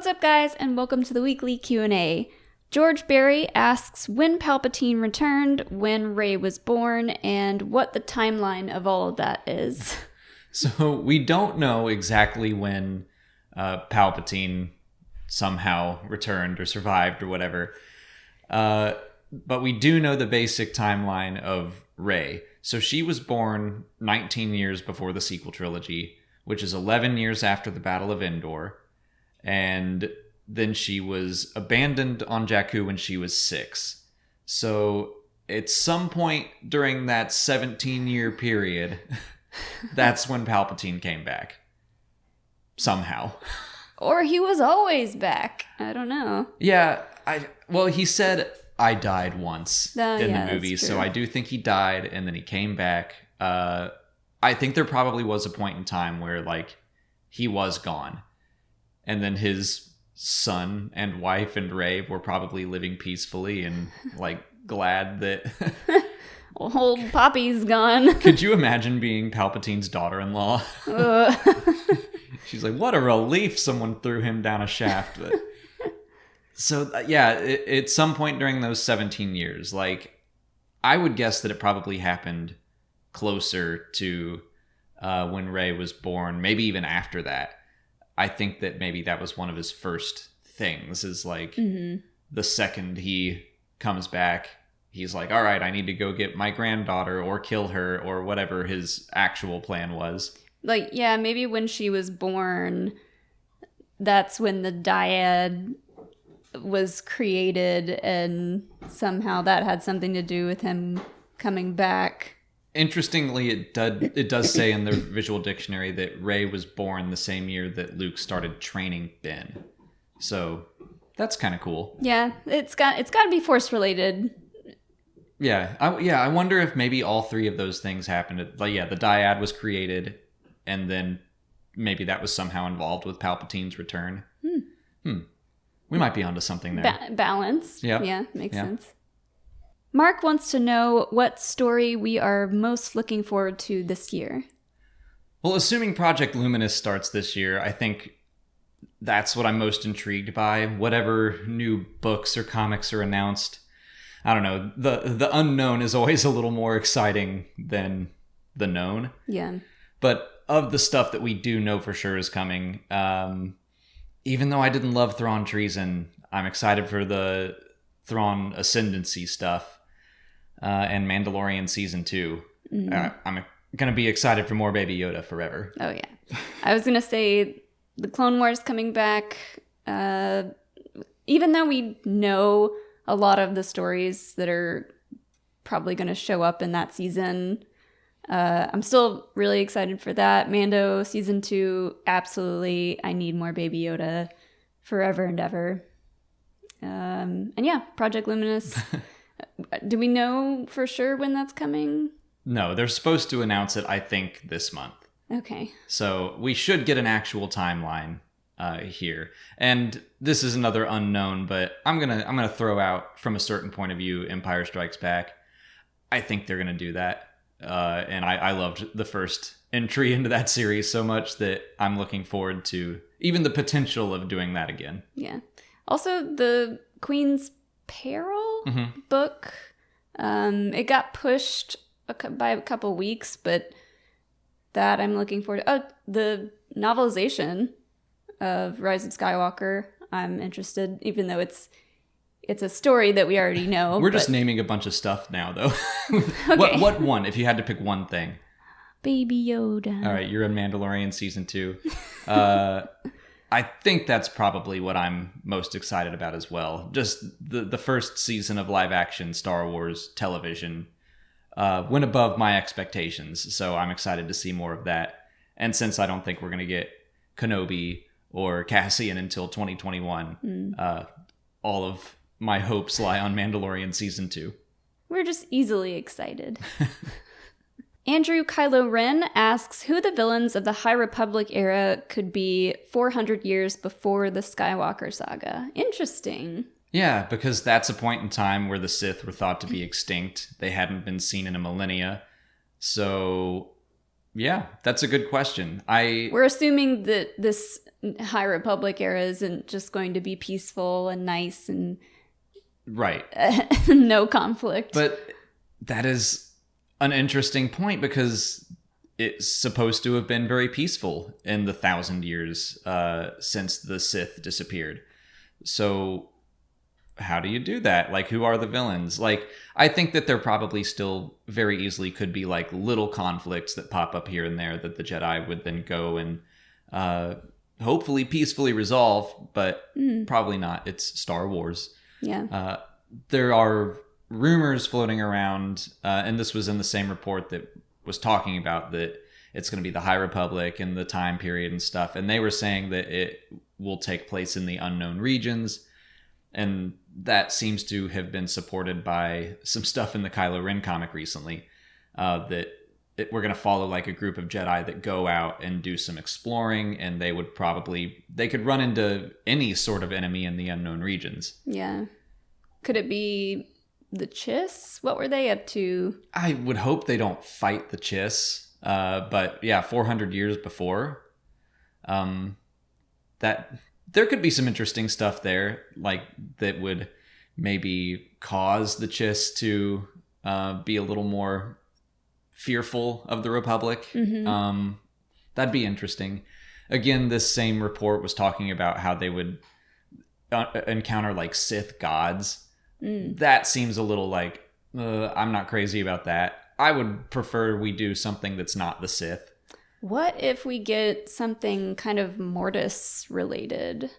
What's up, guys, and welcome to the weekly Q&A. George Berry asks when Palpatine returned, when Rey was born, and what the timeline of all of that is. So we don't know exactly when Palpatine somehow returned or survived or whatever. But we do know the basic timeline of Rey. So she was born 19 years before the sequel trilogy, which is 11 years after the Battle of Endor. And then she was abandoned on Jakku when she was 6. So at some point during that 17-year period, that's when Palpatine came back. Somehow. Or he was always back. I don't know. Yeah, he said, I died once in the movie, so I do think he died and then he came back. I think there probably was a point in time where, like, he was gone. And then his son and wife and Rey were probably living peacefully and, like, glad that... Old Poppy's gone. Could you imagine being Palpatine's daughter-in-law? She's like, what a relief someone threw him down a shaft. So, at some point during those 17 years, like, I would guess that it probably happened closer to when Rey was born, maybe even after that. I think that maybe that was one of his first things, is like, the second he comes back, he's like, all right, I need to go get my granddaughter or kill her or whatever his actual plan was. Like, yeah, maybe when she was born, that's when the dyad was created and somehow that had something to do with him coming back. Interestingly, it does say in the visual dictionary that Rey was born the same year that Luke started training Ben. So that's kind of cool. Yeah, it's got to be Force related. Yeah, I wonder if maybe all three of those things happened. Like, yeah, the dyad was created, and then maybe that was somehow involved with Palpatine's return. We might be onto something there. Balance. Yep. Yeah, makes sense. Mark wants to know what story we are most looking forward to this year. Well, assuming Project Luminous starts this year, I think that's what I'm most intrigued by. Whatever new books or comics are announced, I don't know. The unknown is always a little more exciting than the known. Yeah. But of the stuff that we do know for sure is coming, even though I didn't love Thrawn Treason, I'm excited for the Thrawn Ascendancy stuff. And Mandalorian Season 2. I'm going to be excited for more Baby Yoda forever. Oh, yeah. I was going to say the Clone Wars coming back. Even though we know a lot of the stories that are probably going to show up in that season, I'm still really excited for that. Mando Season 2, absolutely. I need more Baby Yoda forever and ever. And yeah, Project Luminous. Do we know for sure when that's coming? No, they're supposed to announce it, I think, this month. Okay. So we should get an actual timeline here. And this is another unknown, but I'm gonna throw out, from a certain point of view, Empire Strikes Back. I think they're gonna do that. And I loved the first entry into that series so much that I'm looking forward to even the potential of doing that again. Yeah. Also, the Queen's Peril book, it got pushed by a couple weeks, but that I'm looking forward to. Oh, the novelization of Rise of Skywalker, I'm interested, even though it's a story that we already know. We're just naming a bunch of stuff now, though. Okay. What one, if you had to pick one thing? Baby Yoda. All right, you're in Mandalorian Season 2. I think that's probably what I'm most excited about as well. Just the first season of live-action Star Wars television went above my expectations, so I'm excited to see more of that. And since I don't think we're going to get Kenobi or Cassian until 2021, all of my hopes lie on Mandalorian Season 2. We're just easily excited. Andrew Kylo Ren asks who the villains of the High Republic era could be 400 years before the Skywalker saga. Interesting. Yeah, because that's a point in time where the Sith were thought to be extinct. They hadn't been seen in a millennia. So Yeah, that's a good question. We're assuming that this High Republic era isn't just going to be peaceful and nice and right. No conflict. But that is an interesting point because it's supposed to have been very peaceful in the 1,000 years since the Sith disappeared. So how do you do that? Like, who are the villains? Like, I think that there probably still very easily could be like little conflicts that pop up here and there that the Jedi would then go and hopefully peacefully resolve, but probably not. It's Star Wars. Yeah. There are rumors floating around, and this was in the same report that was talking about that it's going to be the High Republic and the time period and stuff. And they were saying that it will take place in the unknown regions. And that seems to have been supported by some stuff in the Kylo Ren comic recently, that we're going to follow like a group of Jedi that go out and do some exploring, and they could run into any sort of enemy in the unknown regions. Yeah. Could it be the Chiss? What were they up to? I would hope they don't fight the Chiss, but yeah, 400 years before, that there could be some interesting stuff there, like that would maybe cause the Chiss to be a little more fearful of the Republic. Mm-hmm. That'd be interesting. Again, this same report was talking about how they would encounter like Sith gods. That seems a little like, I'm not crazy about that. I would prefer we do something that's not the Sith. What if we get something kind of Mortis related?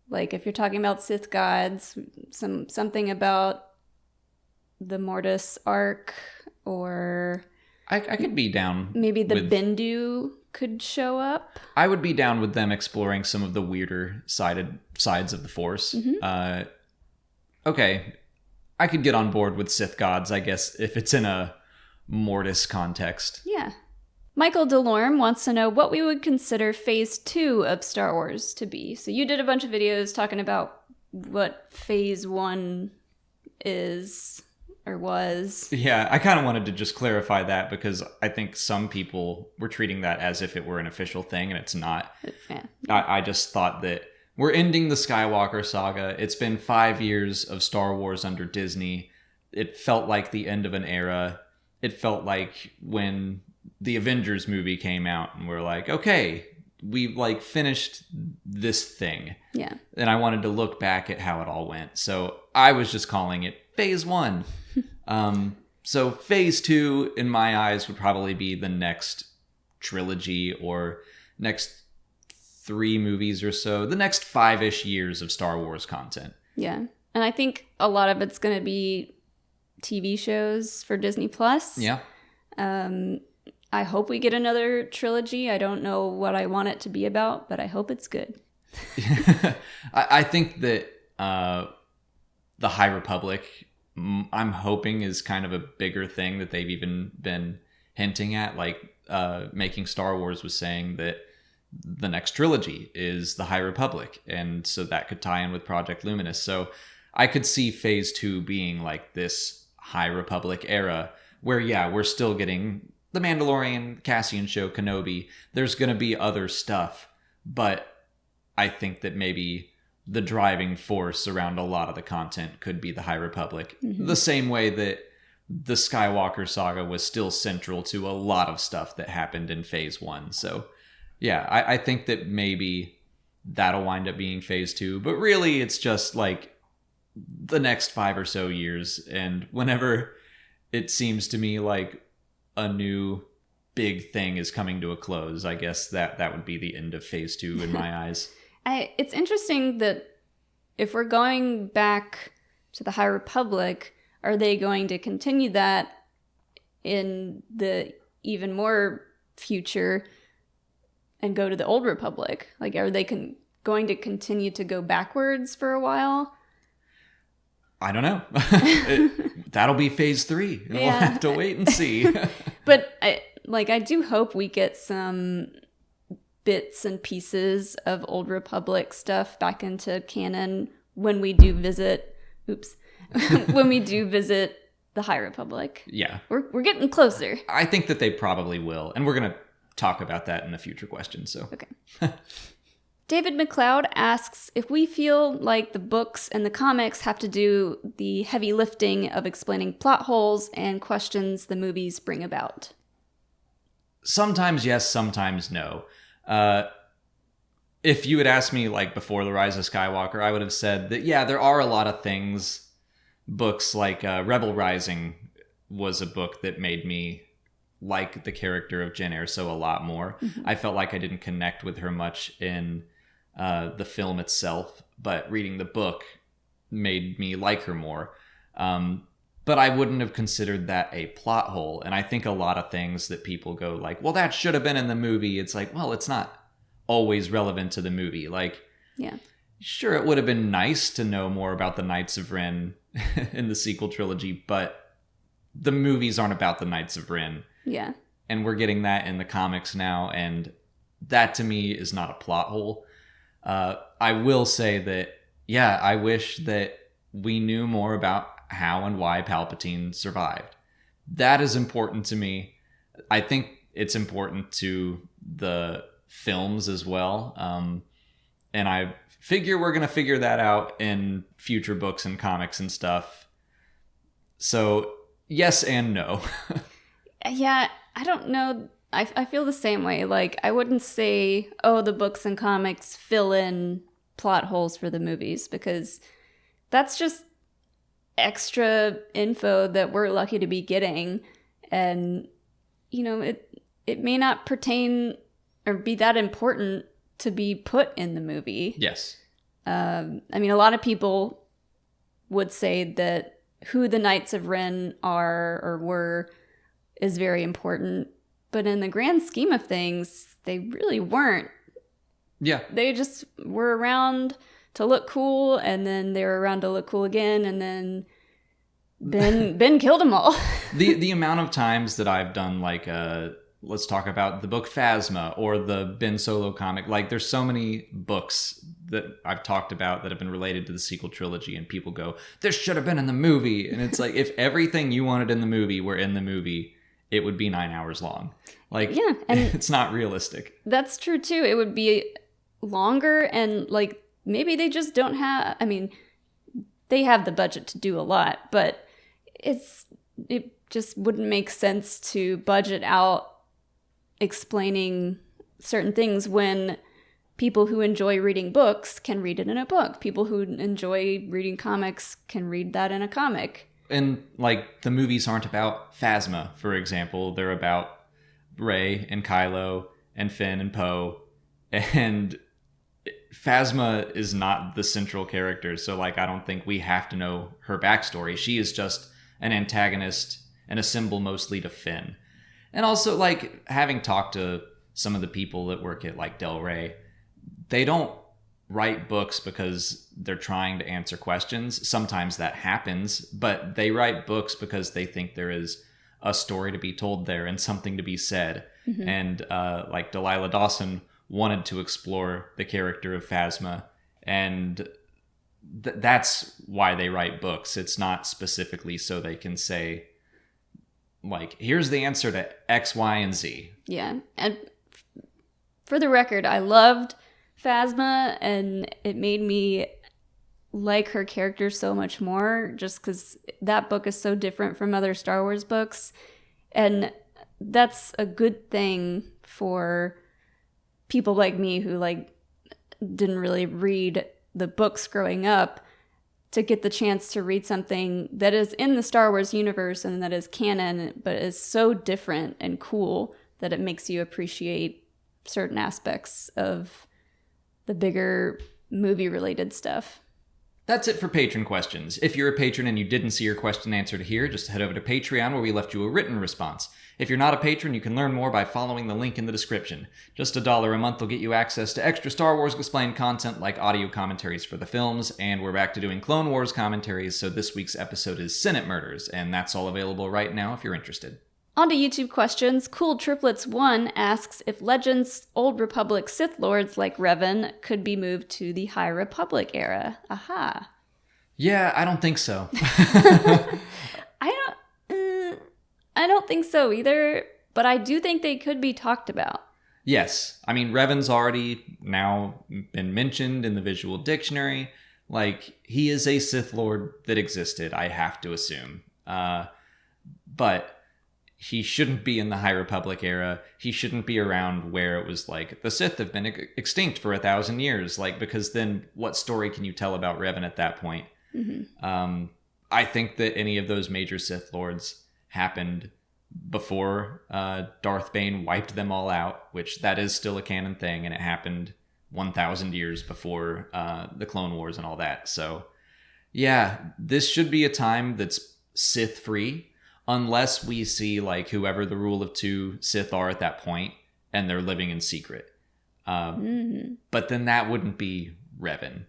Like if you're talking about Sith gods, something about the Mortis arc, or I could be down. Maybe the Bendu could show up. I would be down with them exploring some of the weirder sides of the Force. Mm-hmm. Okay, I could get on board with Sith gods, I guess, if it's in a Mortis context. Yeah. Michael DeLorme wants to know what we would consider phase 2 of Star Wars to be. So you did a bunch of videos talking about what phase 1 is or was. Yeah, I kind of wanted to just clarify that because I think some people were treating that as if it were an official thing, and it's not. Yeah. I just thought that we're ending the Skywalker saga. It's been 5 years of Star Wars under Disney. It felt like the end of an era. It felt like when the Avengers movie came out and we're like, okay, we like finished this thing. Yeah. And I wanted to look back at how it all went. So I was just calling it phase 1. So phase 2 in my eyes would probably be the next trilogy or next 3 movies or so, the next 5-ish years of Star Wars content. Yeah. And I think a lot of it's going to be TV shows for Disney Plus. Yeah. I hope we get another trilogy. I don't know what I want it to be about, but I hope it's good. I think that the High Republic, I'm hoping, is kind of a bigger thing that they've even been hinting at. Like Making Star Wars was saying that the next trilogy is the High Republic, and so that could tie in with Project Luminous. So I could see phase 2 being like this High Republic era where, yeah, we're still getting The Mandalorian, Cassian show, Kenobi. There's going to be other stuff, but I think that maybe the driving force around a lot of the content could be the High Republic. Mm-hmm. The same way that the Skywalker saga was still central to a lot of stuff that happened in phase 1. So yeah, I think that maybe that'll wind up being phase 2, but really it's just like the next 5 or so years. And whenever it seems to me like a new big thing is coming to a close, I guess that would be the end of phase 2 in my eyes. It's interesting that if we're going back to the High Republic, are they going to continue that in the even more future and go to the Old Republic? Like, are they going to continue to go backwards for a while? I don't know. That'll be phase 3. We'll have to wait and see. But I do hope we get some bits and pieces of Old Republic stuff back into canon when we do visit. When we do visit the High Republic. Yeah. We're getting closer. I think that they probably will. And we're going to talk about that in a future question. So okay. David McLeod asks if we feel like the books and the comics have to do the heavy lifting of explaining plot holes and questions the movies bring about. Sometimes yes, sometimes no. If you had asked me like before The Rise of Skywalker, I would have said that, yeah, there are a lot of things. Books like Rebel Rising was a book that made me like the character of Jyn Erso a lot more. Mm-hmm. I felt like I didn't connect with her much in the film itself, but reading the book made me like her more. But I wouldn't have considered that a plot hole. And I think a lot of things that people go like, well, that should have been in the movie. It's like, well, it's not always relevant to the movie. Like, yeah, sure, it would have been nice to know more about the Knights of Ren in the sequel trilogy, but the movies aren't about the Knights of Ren. Yeah. And we're getting that in the comics now. And that to me is not a plot hole. I will say that, yeah, I wish that we knew more about how and why Palpatine survived. That is important to me. I think it's important to the films as well. And I figure we're going to figure that out in future books and comics and stuff. So yes and no. Yeah, I don't know. I feel the same way. Like, I wouldn't say, oh, the books and comics fill in plot holes for the movies, because that's just extra info that we're lucky to be getting. And, you know, it may not pertain or be that important to be put in the movie. Yes. I mean, a lot of people would say that who the Knights of Ren are or were is very important. But in the grand scheme of things, they really weren't. Yeah. They just were around to look cool, and then they were around to look cool again, and then Ben killed them all. The amount of times that I've done, like, let's talk about the book Phasma or the Ben Solo comic. Like, there's so many books that I've talked about that have been related to the sequel trilogy, and people go, this should have been in the movie. And it's like, if everything you wanted in the movie were in the movie, it would be 9 hours long. Like, yeah, and it's not realistic. That's true too. It would be longer, and like, maybe they just don't have, I mean, they have the budget to do a lot, but it just wouldn't make sense to budget out explaining certain things when people who enjoy reading books can read it in a book. People who enjoy reading comics can read that in a comic. And, like, the movies aren't about Phasma, for example. They're about Rey and Kylo and Finn and Poe. And Phasma is not the central character, so, like, I don't think we have to know her backstory. She is just an antagonist and a symbol mostly to Finn. And also, like, having talked to some of the people that work at, like, Del Rey, they don't write books because they're trying to answer questions. Sometimes that happens, but they write books because they think there is a story to be told there and something to be said. Mm-hmm. And like Delilah Dawson wanted to explore the character of Phasma, and that's why they write books. It's not specifically so they can say, like, here's the answer to X, Y, and Z. Yeah. And for the record, I loved Phasma, and it made me like her character so much more, just because that book is so different from other Star Wars books. And that's a good thing for people like me who, like, didn't really read the books growing up, to get the chance to read something that is in the Star Wars universe and that is canon, but is so different and cool that it makes you appreciate certain aspects of the bigger movie-related stuff. That's it for patron questions. If you're a patron and you didn't see your question answered here, just head over to Patreon, where we left you a written response. If you're not a patron, you can learn more by following the link in the description. Just $1 a month will get you access to extra Star Wars Explained content like audio commentaries for the films, and we're back to doing Clone Wars commentaries, so this week's episode is Senate Murders, and that's all available right now if you're interested. On to YouTube questions. Cool Triplets 1 asks if Legends Old Republic Sith Lords like Revan could be moved to the High Republic era. Aha. Yeah, I don't think so. I don't think so either, but I do think they could be talked about. Yes. I mean, Revan's already now been mentioned in the visual dictionary. Like, he is a Sith Lord that existed, I have to assume. But he shouldn't be in the High Republic era. He shouldn't be around where it was like, the Sith have been extinct for 1,000 years. Like, because then what story can you tell about Revan at that point? Mm-hmm. I think that any of those major Sith Lords happened before Darth Bane wiped them all out, which that is still a canon thing, and it happened 1,000 years before the Clone Wars and all that. So, yeah, this should be a time that's Sith-free, unless we see, like, whoever the rule of 2 Sith are at that point, and they're living in secret. But then that wouldn't be Revan.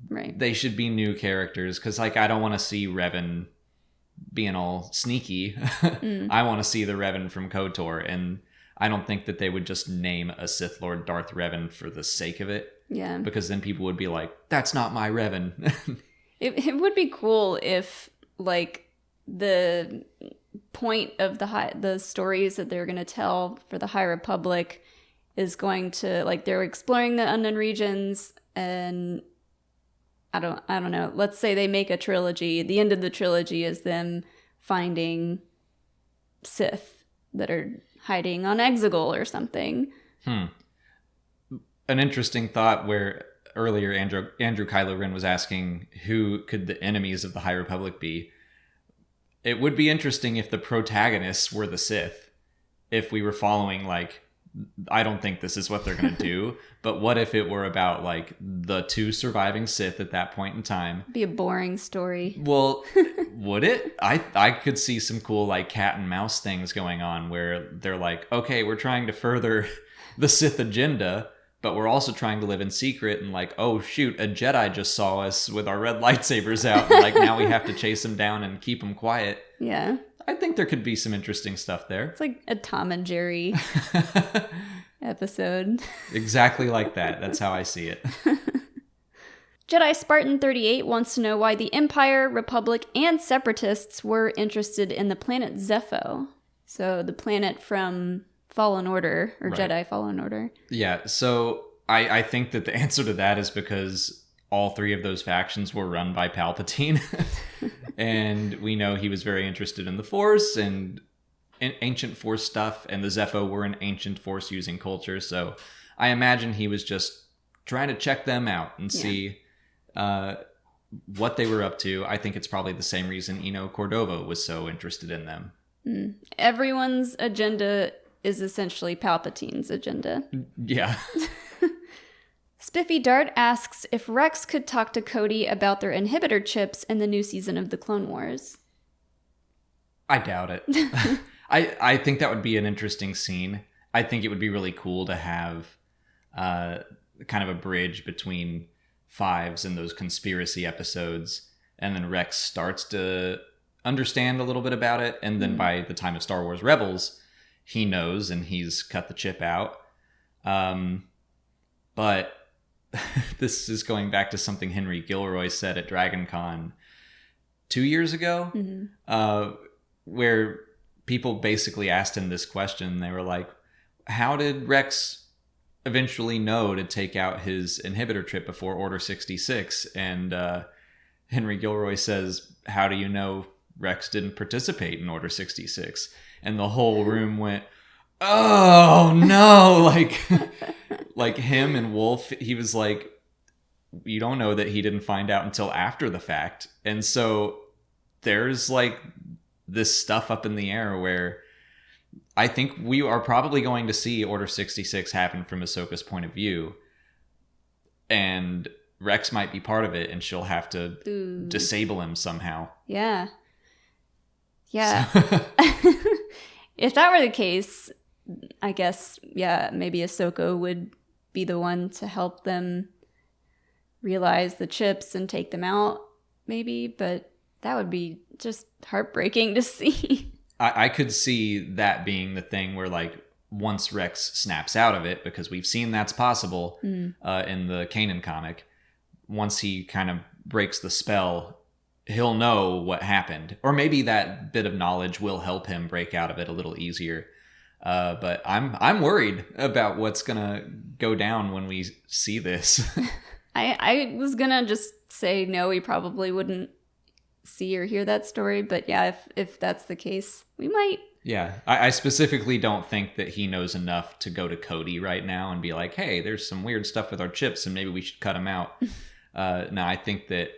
Right. They should be new characters, because, like, I don't want to see Revan being all sneaky. I want to see the Revan from KOTOR, and I don't think that they would just name a Sith Lord Darth Revan for the sake of it. Yeah. Because then people would be like, that's not my Revan. It would be cool if, like, the point of the stories that they're going to tell for the High Republic is going to, like, they're exploring the unknown regions, and I don't know. Let's say they make a trilogy. The end of the trilogy is them finding Sith that are hiding on Exegol or something. An interesting thought where earlier Andrew Kylo Ren was asking who could the enemies of the High Republic be. It would be interesting if the protagonists were the Sith. If we were following, like, I don't think this is what they're going to do, but what if it were about, like, the 2 surviving Sith at that point in time? It'd be a boring story. Well, would it? I could see some cool, like, cat and mouse things going on where they're like, okay, we're trying to further the Sith agenda, but we're also trying to live in secret, and, like, oh shoot, a Jedi just saw us with our red lightsabers out, and, like, now we have to chase him down and keep him quiet. Yeah. I think there could be some interesting stuff there. It's like a Tom and Jerry episode. Exactly like that. That's how I see it. Jedi Spartan 38 wants to know why the Empire, Republic, and Separatists were interested in the planet Zepho. So the planet from Fallen Order, or right. Jedi Fallen Order. Yeah, so I think that the answer to that is because all 3 of those factions were run by Palpatine. And we know he was very interested in the Force and in ancient Force stuff, and the Zepho were an ancient Force-using culture. So I imagine he was just trying to check them out and see what they were up to. I think it's probably the same reason Eno Cordova was so interested in them. Everyone's agenda is essentially Palpatine's agenda. Yeah. Spiffy Dart asks if Rex could talk to Kody about their inhibitor chips in the new season of the Clone Wars. I doubt it. I think that would be an interesting scene. I think it would be really cool to have kind of a bridge between Fives and those conspiracy episodes, and then Rex starts to understand a little bit about it, and then by the time of Star Wars Rebels, he knows and he's cut the chip out. But this is going back to something Henry Gilroy said at Dragon Con 2 years ago, where people basically asked him this question. They were like, how did Rex eventually know to take out his inhibitor chip before Order 66? And Henry Gilroy says, how do you know Rex didn't participate in Order 66? And the whole room went, oh no, like him and Wolf, he was like, you don't know that he didn't find out until after the fact. And so there's like this stuff up in the air where I think we are probably going to see Order 66 happen from Ahsoka's point of view, and Rex might be part of it, and she'll have to disable him somehow. Yeah. So. If that were the case, I guess, yeah, maybe Ahsoka would be the one to help them realize the chips and take them out, maybe, but that would be just heartbreaking to see. I could see that being the thing where, like, once Rex snaps out of it, because we've seen that's possible in the Kanan comic, once he kind of breaks the spell, he'll know what happened. Or maybe that bit of knowledge will help him break out of it a little easier. But I'm worried about what's gonna go down when we see this. I was gonna just say no, we probably wouldn't see or hear that story, but yeah, if that's the case, we might. Yeah, I specifically don't think that he knows enough to go to Kody right now and be like, hey, there's some weird stuff with our chips and maybe we should cut them out. No, I think that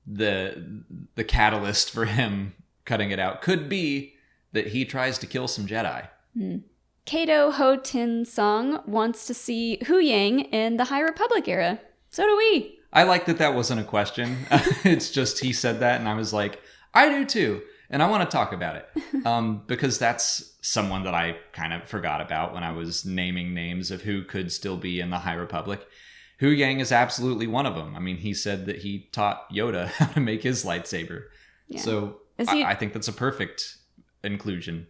the catalyst for him cutting it out could be that he tries to kill some Jedi. Kato Ho Tin Song wants to see Huyang in the High Republic era. So do we. I like that wasn't a question. It's just he said that and I was like, I do too. And I want to talk about it because that's someone that I kind of forgot about when I was naming names of who could still be in the High Republic. Huyang is absolutely one of them. I mean, he said that he taught Yoda how to make his lightsaber. Yeah. So I think that's a perfect inclusion.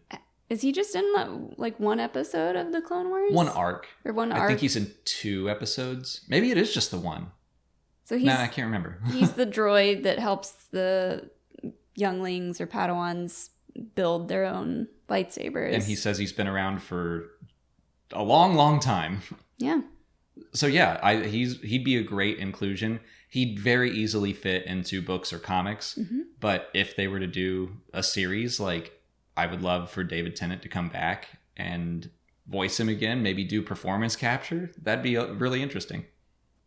Is he just in like one episode of the Clone Wars? One arc. Or one arc? I think he's in 2 episodes. Maybe it is just the one. So I can't remember. He's the droid that helps the younglings or Padawans build their own lightsabers. And he says he's been around for a long, long time. Yeah. So yeah, he'd be a great inclusion. He'd very easily fit into books or comics. Mm-hmm. But if they were to do a series, like I would love for David Tennant to come back and voice him again, maybe do performance capture. That'd be really interesting.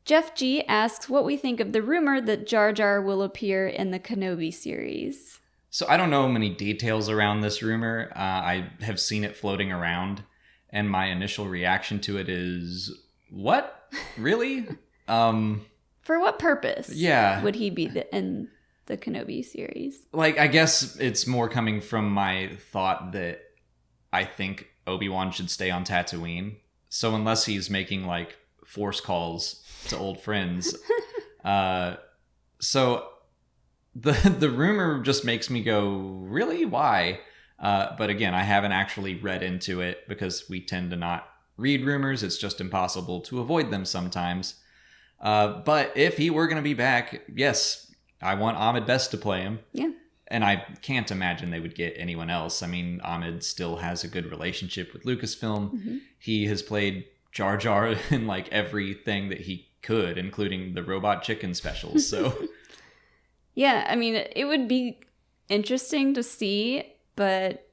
Jeff G asks what we think of the rumor that Jar Jar will appear in the Kenobi series. So I don't know many details around this rumor. I have seen it floating around, and my initial reaction to it is, what? Really? For what purpose? Yeah. Would he be in the Kenobi series? Like, I guess it's more coming from my thought that I think Obi-Wan should stay on Tatooine. So unless he's making like force calls to old friends, so the rumor just makes me go, really? Why? But again, I haven't actually read into it because we tend to not read rumors. It's just impossible to avoid them sometimes. But if he were going to be back, yes, I want Ahmed Best to play him. Yeah. And I can't imagine they would get anyone else. I mean, Ahmed still has a good relationship with Lucasfilm. Mm-hmm. He has played Jar Jar in like everything that he could, including the Robot Chicken specials. So, yeah, I mean, it would be interesting to see, but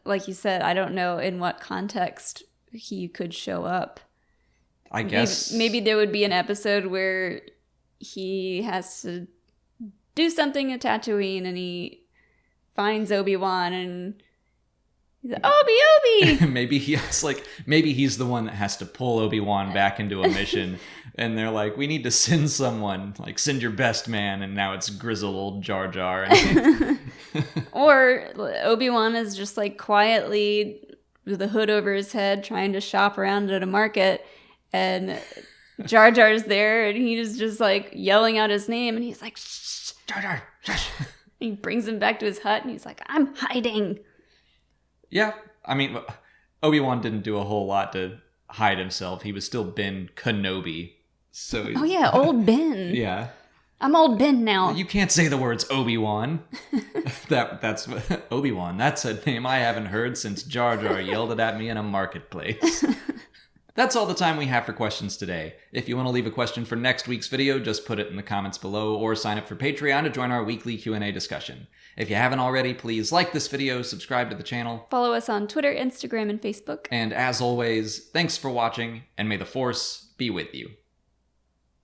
like you said, I don't know in what context he could show up. I guess maybe there would be an episode where he has to do something at Tatooine and he finds Obi-Wan and he's like, Obi! maybe he's the one that has to pull Obi-Wan back into a mission and they're like, we need to send someone, like send your best man, and now it's grizzled old Jar Jar. Or Obi-Wan is just like quietly with a hood over his head trying to shop around at a market, and Jar Jar's there and he's just like yelling out his name and he's like, shh, Jar Jar, shush. He brings him back to his hut and he's like, I'm hiding. Yeah, I mean, Obi-Wan didn't do a whole lot to hide himself. He was still Ben Kenobi. So oh yeah, old Ben. Yeah. I'm old Ben now. You can't say the words Obi-Wan. That's Obi-Wan. That's a name I haven't heard since Jar Jar yelled it at me in a marketplace. That's all the time we have for questions today. If you want to leave a question for next week's video, just put it in the comments below or sign up for Patreon to join our weekly Q&A discussion. If you haven't already, please like this video, subscribe to the channel. Follow us on Twitter, Instagram, and Facebook. And as always, thanks for watching, and may the Force be with you.